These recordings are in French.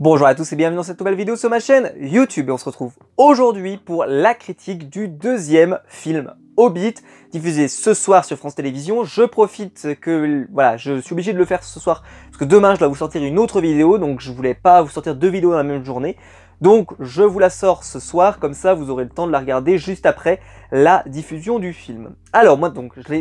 Bonjour à tous et bienvenue dans cette nouvelle vidéo sur ma chaîne YouTube et on se retrouve aujourd'hui pour la critique du deuxième film Hobbit diffusé ce soir sur France Télévisions. Je profite que voilà, je suis obligé de le faire ce soir parce que demain je dois vous sortir une autre vidéo, donc je voulais pas vous sortir deux vidéos dans la même journée. Donc je vous la sors ce soir, comme ça vous aurez le temps de la regarder juste après la diffusion du film. Alors moi donc je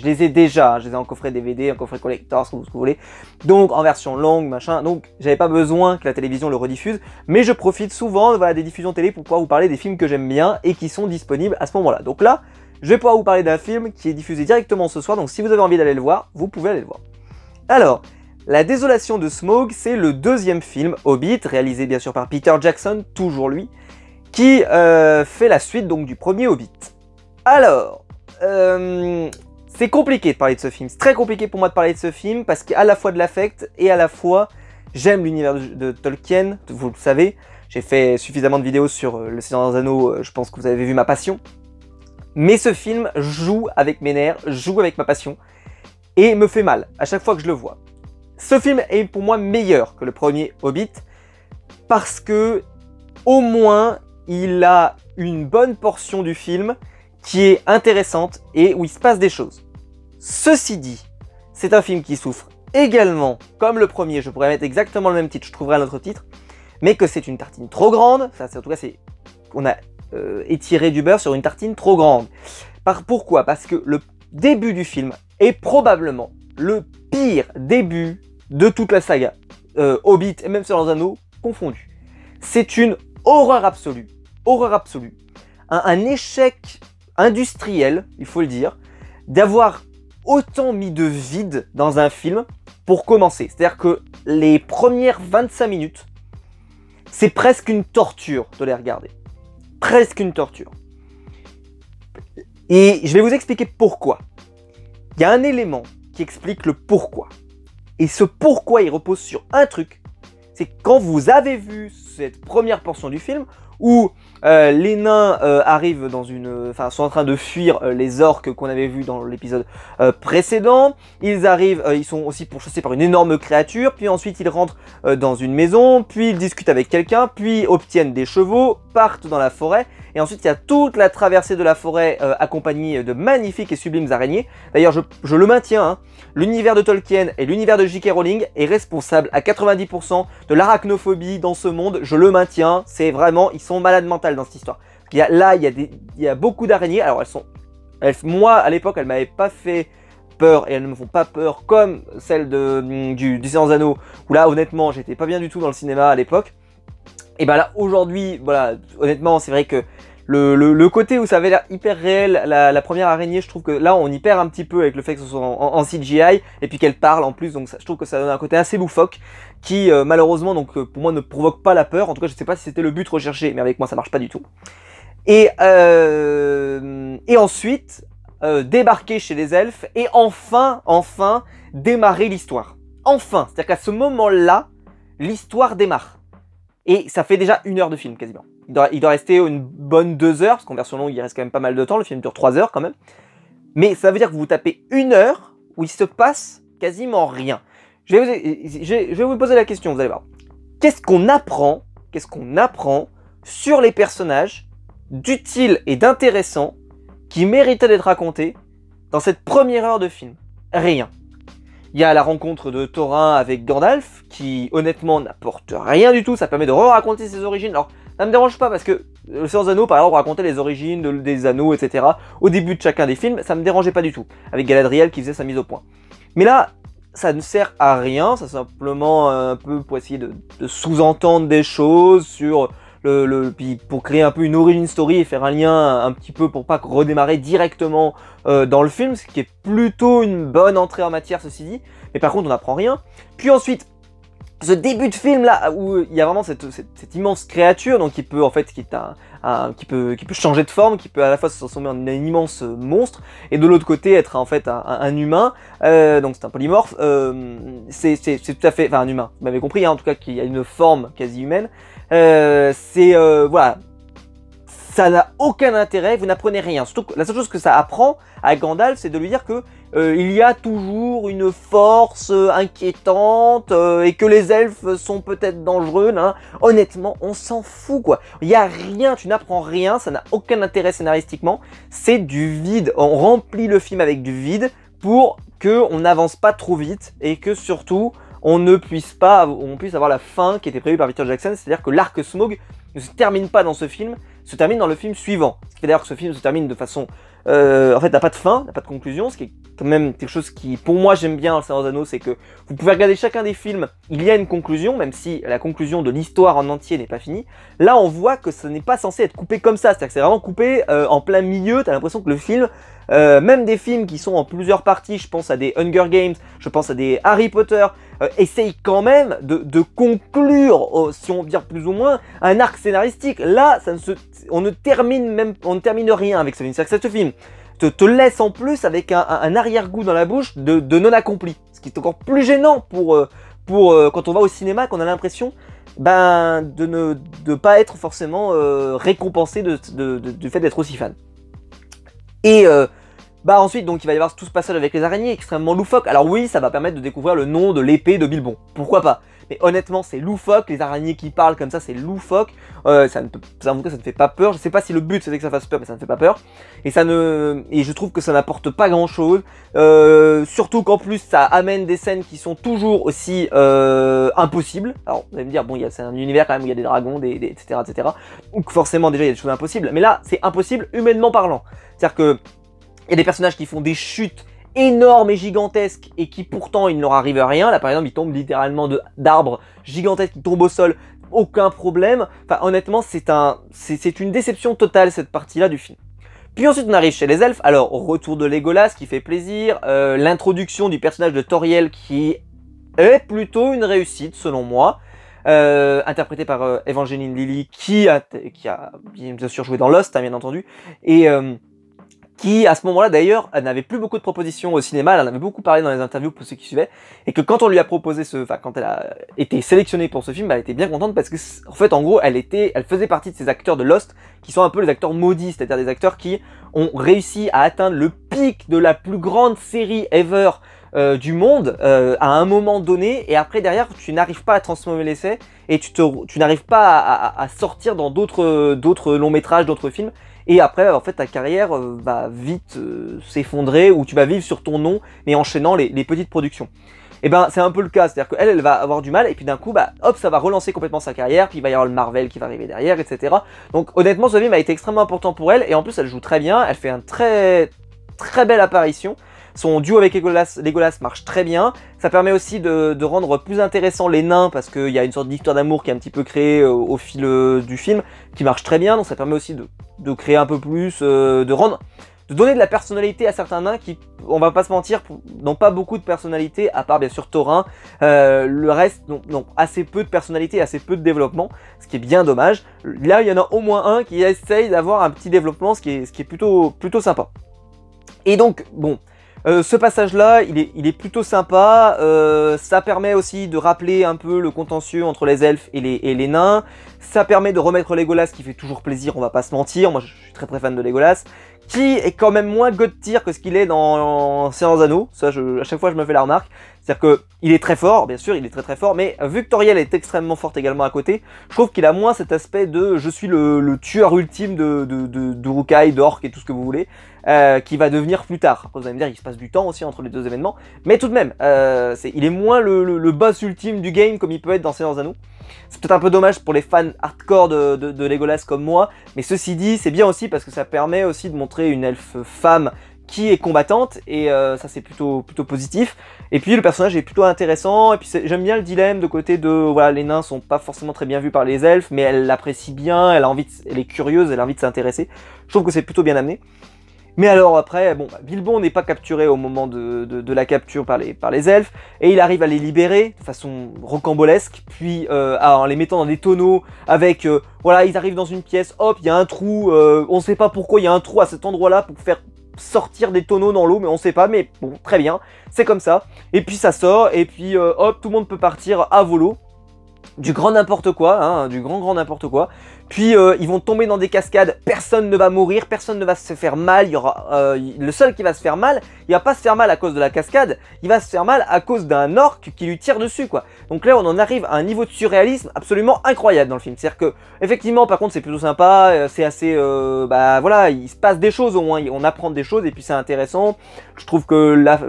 les ai déjà, je les ai en coffret DVD, en coffret collector, ce que vous voulez. Donc en version longue, machin, donc j'avais pas besoin que la télévision le rediffuse, mais je profite souvent voilà, des diffusions télé pour pouvoir vous parler des films que j'aime bien et qui sont disponibles à ce moment-là. Donc là, je vais pouvoir vous parler d'un film qui est diffusé directement ce soir, donc si vous avez envie d'aller le voir, vous pouvez aller le voir. Alors, La Désolation de Smaug, c'est le deuxième film Hobbit, réalisé bien sûr par Peter Jackson, toujours lui, qui fait la suite donc du premier Hobbit. Alors, c'est compliqué de parler de ce film, c'est très compliqué pour moi de parler de ce film, parce qu'il y a à la fois de l'affect et à la fois j'aime l'univers de Tolkien, vous le savez, j'ai fait suffisamment de vidéos sur Le Seigneur des Anneaux, je pense que vous avez vu ma passion. Mais ce film joue avec mes nerfs, joue avec ma passion, et me fait mal à chaque fois que je le vois. Ce film est pour moi meilleur que le premier Hobbit, parce que au moins il a une bonne portion du film qui est intéressante et où il se passe des choses. Ceci dit, c'est un film qui souffre également, comme le premier, je pourrais mettre exactement le même titre, je trouverai un autre titre, mais que c'est une tartine trop grande, enfin, en tout cas on a étiré du beurre sur une tartine trop grande. Pourquoi? Parce que le début du film est probablement le pire début de toute la saga, Hobbit et même Seigneur des Anneaux confondus. C'est une horreur absolue, un échec industriel, il faut le dire, d'avoir autant mis de vide dans un film pour commencer. C'est-à-dire que les premières 25 minutes, c'est presque une torture de les regarder. Presque une torture. Et je vais vous expliquer pourquoi. Il y a un élément qui explique le pourquoi. Et ce pourquoi, il repose sur un truc. C'est quand vous avez vu cette première portion du film, où les nains arrivent dans sont en train de fuir les orques qu'on avait vus dans l'épisode précédent. Ils arrivent, ils sont aussi pourchassés par une énorme créature, puis ensuite ils rentrent dans une maison, puis ils discutent avec quelqu'un, puis obtiennent des chevaux, partent dans la forêt, et ensuite il y a toute la traversée de la forêt accompagnée de magnifiques et sublimes araignées. D'ailleurs je le maintiens, hein, l'univers de Tolkien et l'univers de J.K. Rowling est responsable à 90% de l'arachnophobie dans ce monde, je le maintiens, c'est vraiment, ils sont malades mentales dans cette histoire. Il y a beaucoup d'araignées, alors moi à l'époque elles m'avaient pas fait peur et elles ne me font pas peur comme celle du Seigneur des Anneaux, où là honnêtement j'étais pas bien du tout dans le cinéma à l'époque. Et ben là aujourd'hui, voilà, honnêtement c'est vrai que le côté où ça avait l'air hyper réel, la première araignée, je trouve que là on y perd un petit peu avec le fait que ce soit en CGI et puis qu'elle parle en plus, donc je trouve que ça donne un côté assez loufoque qui malheureusement donc pour moi ne provoque pas la peur. En tout cas je sais pas si c'était le but recherché, mais avec moi ça marche pas du tout. Et ensuite débarquer chez les elfes et enfin démarrer l'histoire. Enfin, c'est-à-dire qu'à ce moment-là, l'histoire démarre. Et ça fait déjà 1 heure de film quasiment. Il doit rester une bonne 2 heures, parce qu'en version longue il reste quand même pas mal de temps, le film dure 3 heures quand même. Mais ça veut dire que vous tapez 1 heure où il se passe quasiment rien. Je vais vous poser la question, vous allez voir. Qu'est-ce qu'on apprend sur les personnages d'utile et d'intéressant qui méritaient d'être racontés dans cette première heure de film? Rien. Il y a la rencontre de Thorin avec Gandalf, qui honnêtement n'apporte rien du tout, ça permet de raconter ses origines. Alors, ça me dérange pas parce que le Seigneur des Anneaux, par exemple, racontait les origines des anneaux, etc. au début de chacun des films, ça me dérangeait pas du tout, avec Galadriel qui faisait sa mise au point. Mais là, ça ne sert à rien, c'est simplement un peu pour essayer de sous-entendre des choses sur puis pour créer un peu une origin story et faire un lien un petit peu pour pas redémarrer directement dans le film, ce qui est plutôt une bonne entrée en matière ceci dit, mais par contre on n'apprend rien. Puis ensuite, ce début de film là où il y a vraiment cette immense créature, donc qui peut en fait, qui peut changer de forme, qui peut à la fois se transformer en un immense monstre, et de l'autre côté être en fait un humain, donc c'est un polymorphe, c'est tout à fait, enfin un humain, vous m'avez compris, hein, en tout cas qu'il y a une forme quasi humaine, voilà, ça n'a aucun intérêt, vous n'apprenez rien. Surtout que la seule chose que ça apprend à Gandalf, c'est de lui dire que il y a toujours une force inquiétante et que les elfes sont peut-être dangereux. Hein. Honnêtement, on s'en fout quoi. Il y a rien, tu n'apprends rien, ça n'a aucun intérêt scénaristiquement. C'est du vide. On remplit le film avec du vide pour que on n'avance pas trop vite et que surtout on puisse avoir la fin qui était prévue par Peter Jackson, c'est-à-dire que l'arc Smaug ne se termine pas dans ce film, se termine dans le film suivant. Ce qui fait d'ailleurs que ce film se termine de façon... en fait, n'a pas de fin, n'a pas de conclusion, ce qui est quand même quelque chose qui, pour moi, j'aime bien dans Le Seigneur des Anneaux, c'est que vous pouvez regarder chacun des films, il y a une conclusion, même si la conclusion de l'histoire en entier n'est pas finie. Là, on voit que ce n'est pas censé être coupé comme ça, c'est-à-dire que c'est vraiment coupé en plein milieu, t'as l'impression que le film... même des films qui sont en plusieurs parties, je pense à des Hunger Games, je pense à des Harry Potter, essayent quand même de conclure, si on veut dire plus ou moins, un arc scénaristique. Là, on ne termine rien avec ce film. C'est-à-dire que ce film te laisse en plus avec un arrière-goût dans la bouche de non accompli. Ce qui est encore plus gênant pour quand on va au cinéma, qu'on a l'impression de ne pas être forcément récompensé du fait d'être aussi fan. Et ensuite, donc il va y avoir tout ce passage avec les araignées extrêmement loufoque. Alors oui, ça va permettre de découvrir le nom de l'épée de Bilbon. Pourquoi pas? Mais honnêtement, c'est loufoque. Les araignées qui parlent comme ça, c'est loufoque. En tout cas, ça ne fait pas peur. Je sais pas si le but c'était que ça fasse peur, mais ça ne fait pas peur. Et je trouve que ça n'apporte pas grand chose. Surtout qu'en plus, ça amène des scènes qui sont toujours aussi impossibles. Alors vous allez me dire, bon, c'est un univers quand même où il y a des dragons, etc., etc. Donc forcément, déjà, il y a des choses impossibles. Mais là, c'est impossible humainement parlant. C'est-à-dire que il y a des personnages qui font des chutes énormes et gigantesques et qui pourtant il ne leur arrive rien. Là par exemple ils tombent littéralement d'arbres gigantesques qui tombent au sol, aucun problème. Enfin honnêtement c'est une déception totale cette partie-là du film. Puis ensuite on arrive chez les elfes. Alors retour de Legolas qui fait plaisir, l'introduction du personnage de Toriel qui est plutôt une réussite selon moi. Interprété par Evangeline Lilly qui a bien sûr joué dans Lost, hein, bien entendu, et qui à ce moment-là d'ailleurs n'avait plus beaucoup de propositions au cinéma, elle en avait beaucoup parlé dans les interviews pour ceux qui suivaient, et que quand on lui a proposé quand elle a été sélectionnée pour ce film, elle était bien contente parce que en fait en gros elle faisait partie de ces acteurs de Lost qui sont un peu les acteurs maudits, c'est-à-dire des acteurs qui ont réussi à atteindre le pic de la plus grande série ever du monde à un moment donné, et après derrière tu n'arrives pas à transformer l'essai et tu n'arrives pas à sortir dans d'autres longs métrages, d'autres films. Et après, en fait, ta carrière va vite s'effondrer, ou tu vas vivre sur ton nom, mais enchaînant les petites productions. Et ben, c'est un peu le cas, c'est-à-dire qu'elle va avoir du mal, et puis d'un coup, hop, ça va relancer complètement sa carrière, puis il va y avoir le Marvel qui va arriver derrière, etc. Donc, honnêtement, ce film a été extrêmement important pour elle, et en plus, elle joue très bien, elle fait une très belle apparition. Son duo avec Legolas marche très bien. Ça permet aussi de rendre plus intéressant les nains, parce qu'il y a une sorte d'histoire d'amour qui est un petit peu créée au fil du film, qui marche très bien. Donc ça permet aussi de créer un peu plus, de donner de la personnalité à certains nains qui, on va pas se mentir, n'ont pas beaucoup de personnalité, à part bien sûr Thorin. Le reste n'ont assez peu de personnalité, assez peu de développement, ce qui est bien dommage. Là, il y en a au moins un qui essaye d'avoir un petit développement, ce qui est plutôt sympa. Et donc, bon... ce passage-là, il est plutôt sympa, ça permet aussi de rappeler un peu le contentieux entre les elfes et les nains, ça permet de remettre Legolas qui fait toujours plaisir, on va pas se mentir, moi je suis très fan de Legolas, qui est quand même moins god tier que ce qu'il est dans Seigneur des Anneaux, ça à chaque fois je me fais la remarque, c'est-à-dire que il est très fort, bien sûr, il est très fort, mais vu que Toriel est extrêmement forte également à côté, je trouve qu'il a moins cet aspect de je suis le tueur ultime d'Uruk-hai, d'Orc et tout ce que vous voulez, qui va devenir plus tard. Après vous allez me dire il se passe du temps aussi entre les deux événements, mais tout de même, il est moins le boss ultime du game comme il peut être dans Seigneur des Anneaux. C'est peut-être un peu dommage pour les fans hardcore de Legolas comme moi, mais ceci dit, c'est bien aussi parce que ça permet aussi de montrer une elfe femme qui est combattante, et ça c'est plutôt positif. Et puis le personnage est plutôt intéressant, et puis j'aime bien le dilemme de côté de, voilà, les nains sont pas forcément très bien vus par les elfes, mais elle l'apprécie bien, elle est curieuse, elle a envie de s'intéresser. Je trouve que c'est plutôt bien amené. Mais alors après, bon, Bilbon n'est pas capturé au moment de la capture par les elfes, et il arrive à les libérer de façon rocambolesque, puis en les mettant dans des tonneaux, avec, voilà, ils arrivent dans une pièce, hop, il y a un trou, on sait pas pourquoi il y a un trou à cet endroit-là pour faire sortir des tonneaux dans l'eau, mais on sait pas, mais bon, très bien, c'est comme ça. Et puis ça sort, et puis hop, tout le monde peut partir à volo. du grand n'importe quoi, hein, du grand n'importe quoi. Puis ils vont tomber dans des cascades, personne ne va mourir, personne ne va se faire mal, il y aura, le seul qui va se faire mal, il va pas se faire mal à cause de la cascade, il va se faire mal à cause d'un orc qui lui tire dessus quoi. Donc là on en arrive à un niveau de surréalisme absolument incroyable dans le film. C'est-à-dire que, effectivement par contre c'est plutôt sympa, c'est assez, bah voilà, il se passe des choses au moins, on apprend des choses et puis c'est intéressant. Je trouve que là,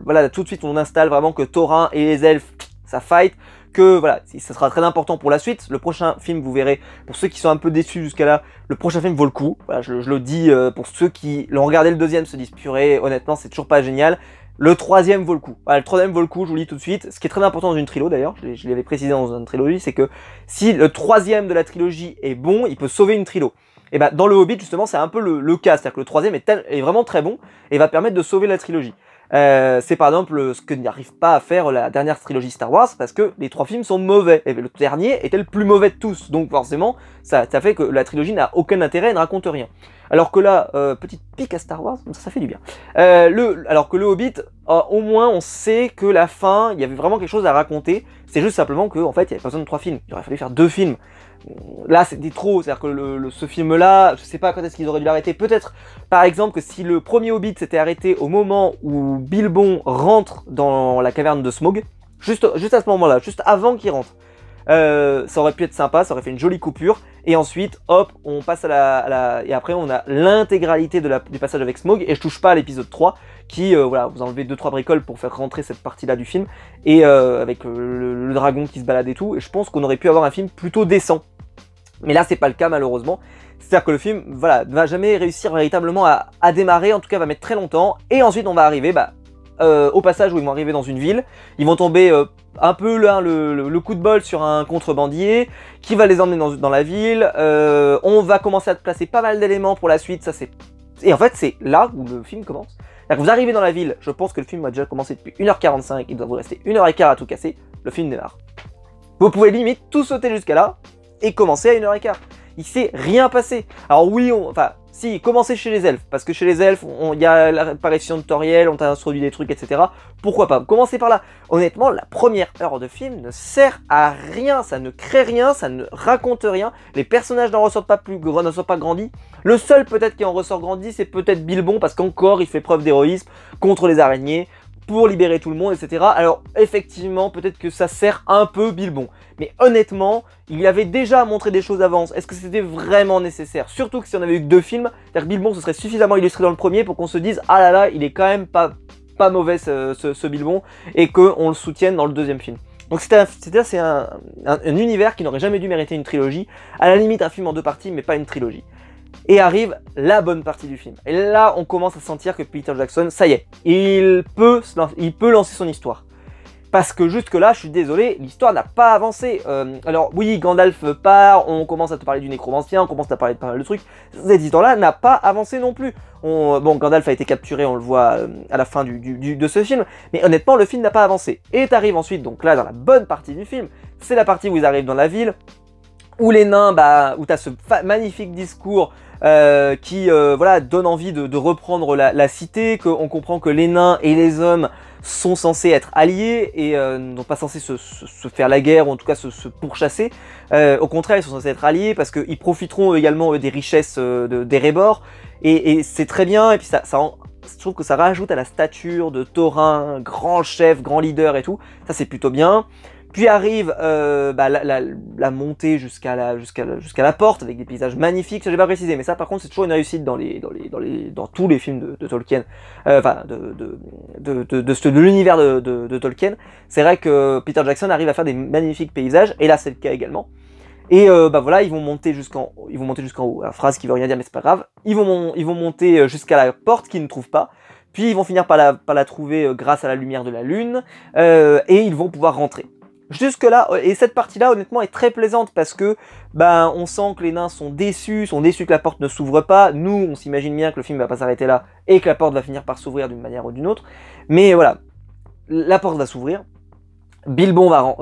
voilà, tout de suite on installe vraiment que Thorin et les elfes, ça fight. Que voilà, ça sera très important pour la suite. Le prochain film, vous verrez, pour ceux qui sont un peu déçus jusqu'à là, le prochain film vaut le coup. Voilà, je le dis pour ceux qui l'ont regardé le deuxième, se disent purée, honnêtement, c'est toujours pas génial. Le troisième vaut le coup. Voilà, le troisième vaut le coup, je vous le dis tout de suite. Ce qui est très important dans une trilogie d'ailleurs, je l'avais précisé dans une trilogie, c'est que si le troisième de la trilogie est bon, il peut sauver une trilogie. Et bah dans le Hobbit justement, c'est un peu le cas, c'est-à-dire que le troisième est vraiment très bon et va permettre de sauver la trilogie. C'est par exemple ce que n'arrive pas à faire la dernière trilogie Star Wars parce que les 3 films sont mauvais et le dernier était le plus mauvais de tous, donc forcément ça fait que la trilogie n'a aucun intérêt et ne raconte rien. Alors que là, petite pique à Star Wars, ça fait du bien. Alors que le Hobbit, au moins on sait que la fin, il y avait vraiment quelque chose à raconter, c'est juste simplement que en fait il n'y avait pas besoin de 3 films, il aurait fallu faire 2 films. Là c'était trop, c'est-à-dire que ce film-là, je sais pas quand est-ce qu'ils auraient dû l'arrêter. Peut-être, par exemple, que si le premier Hobbit s'était arrêté au moment où Bilbon rentre dans la caverne de Smaug, juste à ce moment-là, juste avant qu'il rentre, ça aurait pu être sympa, ça aurait fait une jolie coupure. Et ensuite, hop, on passe et après on a l'intégralité du passage avec Smaug, et je touche pas à l'épisode 3, qui, voilà, vous enlevez 2-3 bricoles pour faire rentrer cette partie-là du film, et avec le dragon qui se balade et tout, et je pense qu'on aurait pu avoir un film plutôt décent. Mais là, c'est pas le cas malheureusement. C'est-à-dire que le film, voilà, ne va jamais réussir véritablement à démarrer, en tout cas va mettre très longtemps, et ensuite on va arriver, au passage où ils vont arriver dans une ville, ils vont tomber un peu là, le coup de bol sur un contrebandier qui va les emmener dans la ville. On va commencer à placer pas mal d'éléments pour la suite, et en fait c'est là où le film commence. C'est-à-dire que vous arrivez dans la ville, je pense que le film a déjà commencé depuis 1h45, il doit vous rester 1h15 à tout casser, le film démarre. Vous pouvez limite tout sauter jusqu'à là et commencer à 1h15. Il s'est rien passé. Alors oui, si, commencez chez les elfes, parce que chez les elfes, il y a l'apparition de Toriel, on t'a introduit des trucs, etc. Pourquoi pas? Commencez par là. Honnêtement, la première heure de film ne sert à rien, ça ne crée rien, ça ne raconte rien. Les personnages n'en ressortent pas grandis. Le seul peut-être qui en ressort grandi, c'est peut-être Bilbon, parce qu'encore, il fait preuve d'héroïsme contre les araignées, pour libérer tout le monde, etc. Alors, effectivement, peut-être que ça sert un peu Bilbon. Mais honnêtement, il avait déjà montré des choses avant. Est-ce que c'était vraiment nécessaire? Surtout que si on avait eu que 2 films, c'est-à-dire que Bilbon se serait suffisamment illustré dans le premier pour qu'on se dise « Ah là là, il est quand même pas mauvais ce Bilbon » et qu'on le soutienne dans le deuxième film. Donc c'est un univers qui n'aurait jamais dû mériter une trilogie. À la limite, un film en 2 parties, mais pas une trilogie. Et arrive la bonne partie du film. Et là, on commence à sentir que Peter Jackson, ça y est, il peut lancer son histoire. Parce que jusque-là, je suis désolé, l'histoire n'a pas avancé. Alors oui, Gandalf part, on commence à te parler du nécromancien, on commence à parler de pas mal de trucs. Cette histoire-là n'a pas avancé non plus. Bon, Gandalf a été capturé, on le voit à la fin de ce film. Mais honnêtement, le film n'a pas avancé. Et t'arrives ensuite, donc là, dans la bonne partie du film. C'est la partie où ils arrivent dans la ville. Où les nains, où t'as ce magnifique discours qui voilà, donne envie de reprendre la cité, qu'on comprend que les nains et les hommes sont censés être alliés et n'ont pas censés se faire la guerre ou en tout cas se pourchasser. Au contraire, ils sont censés être alliés parce qu'ils profiteront également des richesses d'Erebor et c'est très bien. Et puis je trouve que ça rajoute à la stature de Thorin, grand chef, grand leader et tout. Ça c'est plutôt bien. Puis arrive la montée jusqu'à la porte avec des paysages magnifiques. Ça j'ai pas précisé, mais ça par contre c'est toujours une réussite dans tous les films de Tolkien, enfin de l'univers de Tolkien. C'est vrai que Peter Jackson arrive à faire des magnifiques paysages, et là c'est le cas également. Et voilà, ils vont monter jusqu'en haut. La phrase qui veut rien dire, mais c'est pas grave. Ils vont monter jusqu'à la porte qu'ils ne trouvent pas. Puis ils vont finir par la trouver grâce à la lumière de la lune, et ils vont pouvoir rentrer. Jusque là, et cette partie-là honnêtement est très plaisante parce que on sent que les nains sont déçus que la porte ne s'ouvre pas. Nous, on s'imagine bien que le film va pas s'arrêter là et que la porte va finir par s'ouvrir d'une manière ou d'une autre. Mais voilà, la porte va s'ouvrir. Bilbon va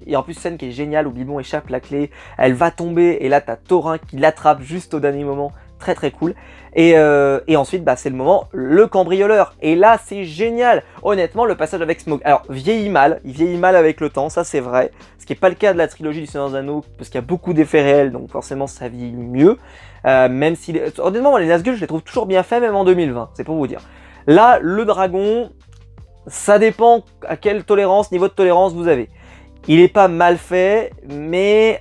et en plus scène qui est géniale où Bilbon échappe la clé, elle va tomber et là t'as Thorin qui l'attrape juste au dernier moment. très très cool. Et ensuite, bah, c'est le moment, le cambrioleur. Et là, c'est génial. Honnêtement, le passage avec Smaug. Alors, il vieillit mal avec le temps, ça c'est vrai. Ce qui n'est pas le cas de la trilogie du Seigneur des Anneaux, parce qu'il y a beaucoup d'effets réels, donc forcément ça vieillit mieux. Même si, honnêtement, les Nazgûl, je les trouve toujours bien faits, même en 2020, c'est pour vous dire. Là, le dragon, ça dépend à quelle niveau de tolérance vous avez. Il est pas mal fait, mais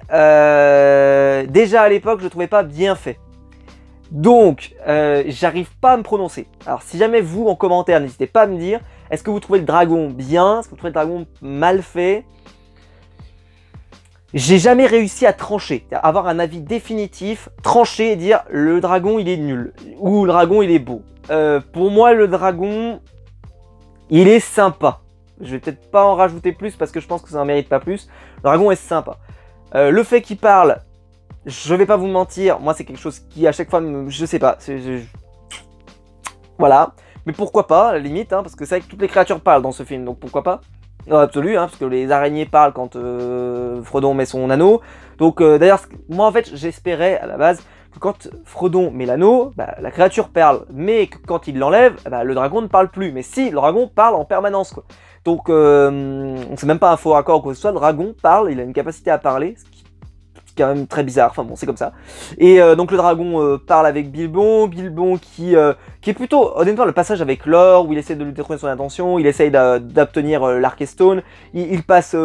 déjà à l'époque, je le trouvais pas bien fait. Donc, j'arrive pas à me prononcer. Alors, si jamais vous, en commentaire, n'hésitez pas à me dire, est-ce que vous trouvez le dragon bien? Est-ce que vous trouvez le dragon mal fait? J'ai jamais réussi à trancher, à avoir un avis définitif, trancher et dire le dragon il est nul, ou le dragon il est beau. Pour moi, le dragon, il est sympa. Je vais peut-être pas en rajouter plus parce que je pense que ça n'en mérite pas plus. Le dragon est sympa. Le fait qu'il parle, je vais pas vous mentir, moi c'est quelque chose qui à chaque fois, je sais pas, voilà. Mais pourquoi pas, à la limite, hein, parce que c'est vrai que toutes les créatures parlent dans ce film, donc pourquoi pas. Non, absolu, hein, parce que les araignées parlent quand Frodon met son anneau. Donc d'ailleurs, moi en fait, j'espérais à la base que quand Frodon met l'anneau, bah, la créature parle, mais que quand il l'enlève, bah, le dragon ne parle plus. Mais si, le dragon parle en permanence, quoi. Donc, c'est même pas un faux raccord ou quoi que ce soit, le dragon parle, il a une capacité à parler, ce qui est quand même très bizarre, enfin bon, c'est comme ça. Et donc le dragon parle avec Bilbon qui est plutôt, honnêtement, le passage avec l'or, où il essaie de lui détruire son intention, il essaye d'obtenir l'Arkestone, il passe,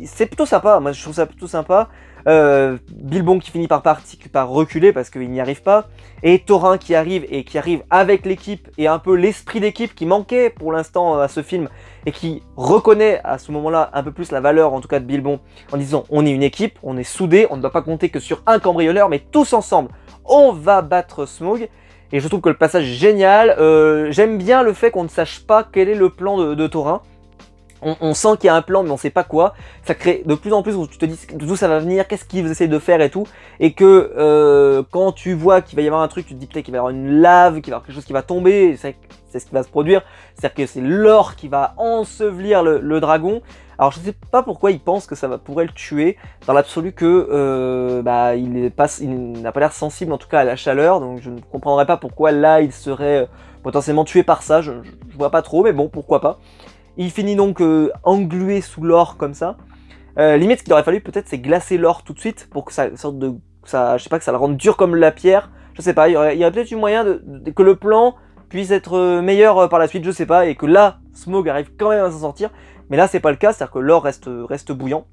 c'est plutôt sympa, moi je trouve ça plutôt sympa. Bilbon qui finit par reculer parce qu'il n'y arrive pas, et Thorin qui arrive avec l'équipe et un peu l'esprit d'équipe qui manquait pour l'instant à ce film et qui reconnaît à ce moment-là un peu plus la valeur en tout cas de Bilbon en disant on est une équipe, on est soudés, on ne doit pas compter que sur un cambrioleur mais tous ensemble on va battre Smaug. Et je trouve que le passage est génial. J'aime bien le fait qu'on ne sache pas quel est le plan de Thorin. On sent qu'il y a un plan, mais on sait pas quoi. Ça crée de plus en plus où tu te dis d'où ça va venir, qu'est-ce qu'ils essaient de faire et tout. Et que quand tu vois qu'il va y avoir un truc, tu te dis peut-être qu'il va y avoir une lave, qu'il va y avoir quelque chose qui va tomber. C'est ce qui va se produire. C'est-à-dire que c'est l'or qui va ensevelir le dragon. Alors je sais pas pourquoi ils pensent que ça pourrait le tuer. Dans l'absolu que bah, il n'a pas l'air sensible en tout cas à la chaleur. Donc je ne comprendrais pas pourquoi là il serait potentiellement tué par ça. Je vois pas trop, mais bon, pourquoi pas. Il finit donc englué sous l'or comme ça. Limite, ce qu'il aurait fallu peut-être, c'est glacer l'or tout de suite pour que ça sorte de, je sais pas, que ça le rende dur comme la pierre. Je sais pas, il y aurait peut-être eu moyen que le plan puisse être meilleur par la suite, je sais pas, et que là, Smaug arrive quand même à s'en sortir. Mais là, c'est pas le cas, c'est-à-dire que l'or reste bouillant.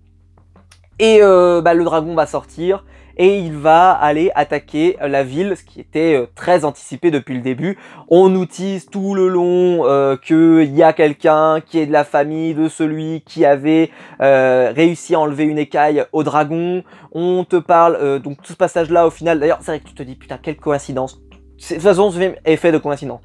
Et bah, le dragon va sortir. Et il va aller attaquer la ville, ce qui était très anticipé depuis le début. On nous tease tout le long qu'il y a quelqu'un qui est de la famille de celui qui avait réussi à enlever une écaille au dragon. On te parle, donc tout ce passage-là au final, d'ailleurs c'est vrai que tu te dis putain quelle coïncidence. De toute façon ce film est fait de coïncidence.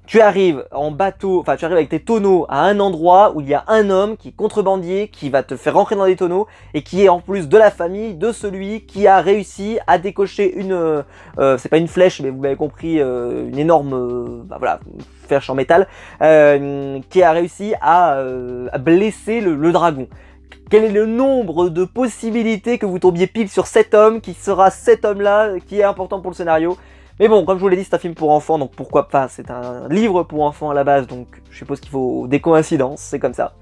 Tu arrives en bateau, enfin tu arrives avec tes tonneaux à un endroit où il y a un homme qui est contrebandier, qui va te faire rentrer dans des tonneaux et qui est en plus de la famille de celui qui a réussi à décocher une, c'est pas une flèche mais vous m'avez compris, une énorme, bah voilà, flèche en métal, qui a réussi à blesser le dragon. Quel est le nombre de possibilités que vous tombiez pile sur cet homme, qui sera cet homme-là, qui est important pour le scénario? Mais bon, comme je vous l'ai dit, c'est un film pour enfants, donc pourquoi pas, c'est un livre pour enfants à la base, donc je suppose qu'il faut des coïncidences, c'est comme ça.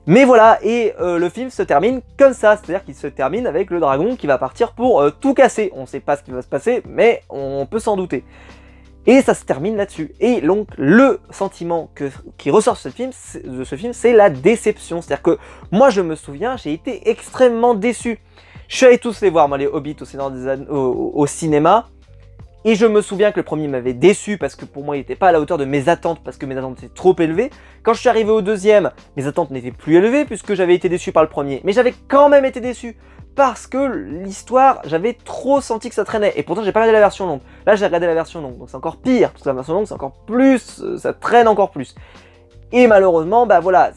Mais voilà, et le film se termine comme ça, c'est-à-dire qu'il se termine avec le dragon qui va partir pour tout casser. On sait pas ce qui va se passer, mais on peut s'en douter. Et ça se termine là-dessus. Et donc, le sentiment qui ressort de ce film, c'est la déception. C'est-à-dire que moi, je me souviens, j'ai été extrêmement déçu. Je suis allé tous les voir, moi, les Hobbits au cinéma. Et je me souviens que le premier m'avait déçu parce que pour moi il n'était pas à la hauteur de mes attentes parce que mes attentes étaient trop élevées. Quand je suis arrivé au deuxième, mes attentes n'étaient plus élevées puisque j'avais été déçu par le premier. Mais j'avais quand même été déçu parce que l'histoire, j'avais trop senti que ça traînait. Et pourtant j'ai pas regardé la version longue. Là j'ai regardé la version longue, donc c'est encore pire parce que la version longue c'est encore plus, ça traîne encore plus. Et malheureusement, bah voilà,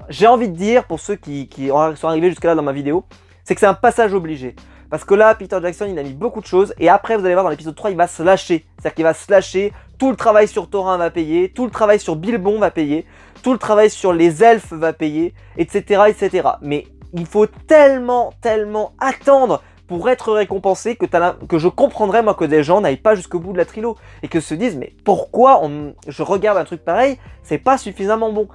j'ai envie de dire pour ceux qui sont arrivés jusqu'à là dans ma vidéo, c'est que c'est un passage obligé. Parce que là, Peter Jackson, il a mis beaucoup de choses. Et après, vous allez voir dans l'épisode 3, il va se lâcher. C'est-à-dire qu'il va se lâcher. Tout le travail sur Thorin va payer. Tout le travail sur Bilbon va payer. Tout le travail sur les elfes va payer. Etc. etc. Mais il faut tellement attendre pour être récompensé que je comprendrais moi que des gens n'aillent pas jusqu'au bout de la trilo et que se disent mais pourquoi je regarde un truc pareil, c'est pas suffisamment bon.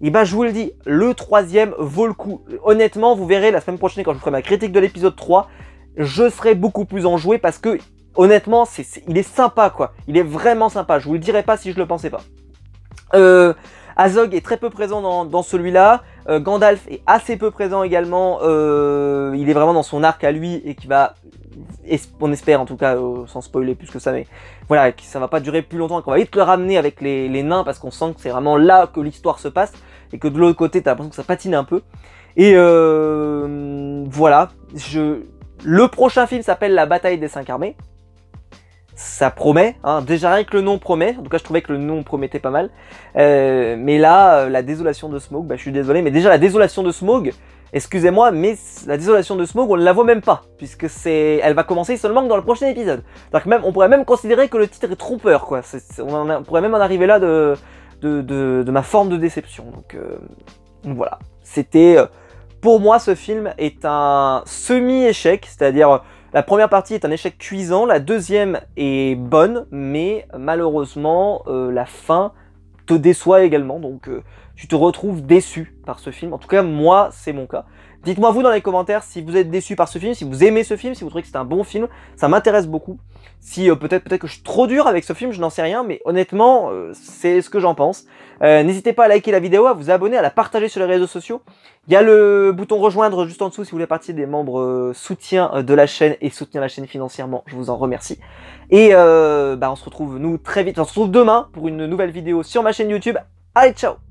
Et ben je vous le dis, le 3e vaut le coup. Honnêtement, vous verrez la semaine prochaine quand je ferai ma critique de l'épisode 3, je serai beaucoup plus enjoué parce que honnêtement, il est sympa quoi. Il est vraiment sympa, je vous le dirais pas si je le pensais pas. Azog est très peu présent dans celui-là. Gandalf est assez peu présent également. Il est vraiment dans son arc à lui et qui va, on espère en tout cas, sans spoiler plus que ça, mais voilà, ça va pas durer plus longtemps et qu'on va vite le ramener avec les nains parce qu'on sent que c'est vraiment là que l'histoire se passe et que de l'autre côté t'as l'impression que ça patine un peu. Et voilà, le prochain film s'appelle La Bataille des 5 armées. Ça promet, hein. Déjà rien que le nom promet, en tout cas je trouvais que le nom promettait pas mal. Mais là, la désolation de Smaug, bah je suis désolé, mais déjà la désolation de Smaug, excusez-moi, mais la désolation de Smaug, on ne la voit même pas, puisque elle va commencer seulement dans le prochain épisode. Donc même, on pourrait même considérer que le titre est trompeur, quoi. On pourrait même en arriver là de ma forme de déception. Donc voilà, c'était... pour moi, ce film est un semi-échec, c'est-à-dire... La première partie est un échec cuisant, la deuxième est bonne, mais malheureusement, la fin te déçoit également, donc tu te retrouves déçu par ce film. En tout cas, moi, c'est mon cas. Dites-moi vous dans les commentaires si vous êtes déçu par ce film, si vous aimez ce film, si vous trouvez que c'est un bon film, ça m'intéresse beaucoup. Si peut-être que je suis trop dur avec ce film, je n'en sais rien, mais honnêtement, c'est ce que j'en pense. N'hésitez pas à liker la vidéo, à vous abonner, à la partager sur les réseaux sociaux. Il y a le bouton rejoindre juste en dessous si vous voulez partie des membres soutien de la chaîne et soutenir la chaîne financièrement, je vous en remercie. Et on se retrouve nous très vite, on se retrouve demain pour une nouvelle vidéo sur ma chaîne YouTube. Allez, ciao!